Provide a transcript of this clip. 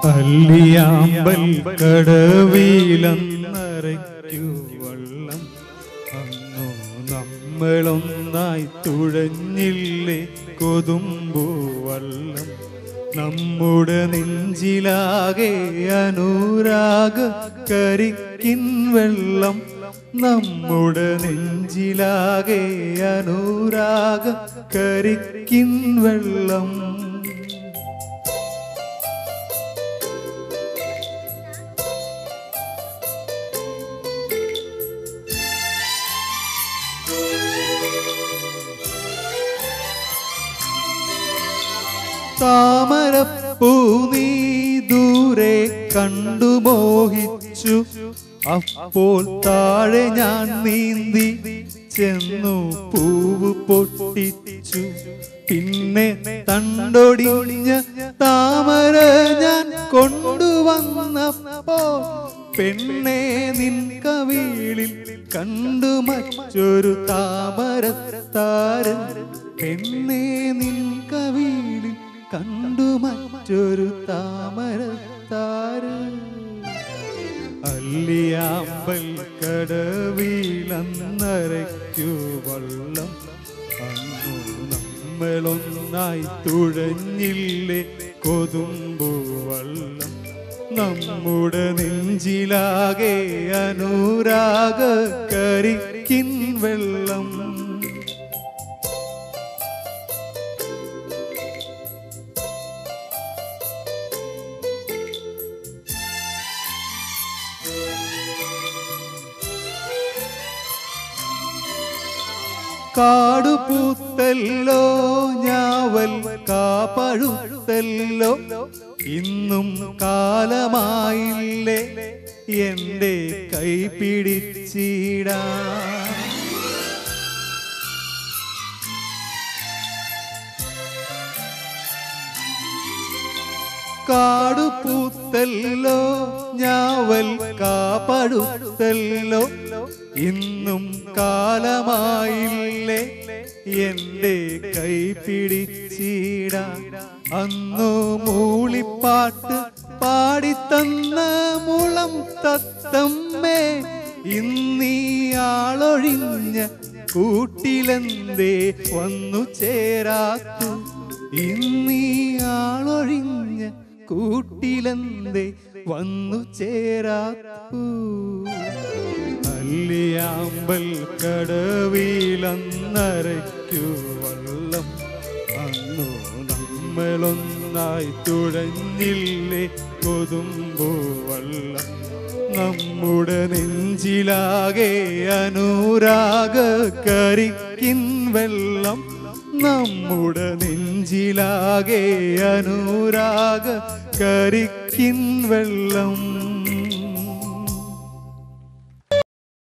അല്ലിയാമ്പൽ കടവിലന്നരയ്ക്കു വള്ളം അന്നു നമ്മളൊന്നായി തുഴഞ്ഞില്ലേ കൊതുമ്പു വള്ളം നമ്മുടെ നെഞ്ചിലാകെ അനുരാഗ കരിക്കിൻ വെള്ളം നമ്മുടെ നെഞ്ചിലാകെ അനുരാഗ കരിക്കിൻ വെള്ളം താമരപ്പൂ നീ ദൂരെ കണ്ടു മോഹിച്ചു അപ്പോൾ താഴെ ഞാൻ നീന്തി ചെന്നു പൂവ് പൊട്ടിച്ചു പിന്നെ തണ്ടൊടിഞ്ഞ താമര ഞാൻ കൊണ്ടുവന്നപ്പോ പെണ്ണെ നിൻ കവിളിൽ കണ്ടു മറ്റൊരു താമരത്താരൻ പെണ്ണെ നിൻ കവിളിൽ കണ്ടു മറ്റൊരു താമരത്താരൻ അല്ലിയാമ്പൽ കടവിലന്നരയ്ക്കു വള്ളം അന്നു നമ്മളൊന്നായി തുഴഞ്ഞില്ലേ കൊതുമ്പു വള്ളം നമ്മുടെ നെഞ്ചിലാകെ അനുരാഗ കരിക്കിൻ വെള്ളം കാടുപൂത്തല്ലോ ഞാവൽ കാപ്പഴുത്തല്ലോ ഇന്നും കാലമായില്ലേ എൻ്റെ കൈ പിടിച്ചിടാ കാടുപൂത്തല്ലോ ഞാവൽ കാപ്പഴുത്തല്ലോ ഇന്നും കാലമായില്ലേ എൻ്റെ കൈ പിടിച്ചിടാ അന്നു മൂളിപ്പാട്ട് പാടിത്തന്ന മുളം തത്തമ്മേ ഇന്നീയാളൊഴിഞ്ഞ കൂട്ടിലെന്തേ വന്നു ചേരാത്തു ഇന്നീയാളൊഴിഞ്ഞ കൂട്ടിലെന്തേ വന്നു ചേരാത്തു അല്ലിയാമ്പൽ കടവിലന്നരയ്ക്കു വള്ളം അന്നു നമ്മളൊന്നായി തുഴഞ്ഞില്ലേ കൊതുമ്പു വള്ളം നമ്മുടെ നെഞ്ചിലാകെ അനുരാഗ കരിക്കിൻ വെള്ളം നമ്മുടെ നെഞ്ചിലാകെ അനുരാഗ കരിക്കിൻ വെള്ളം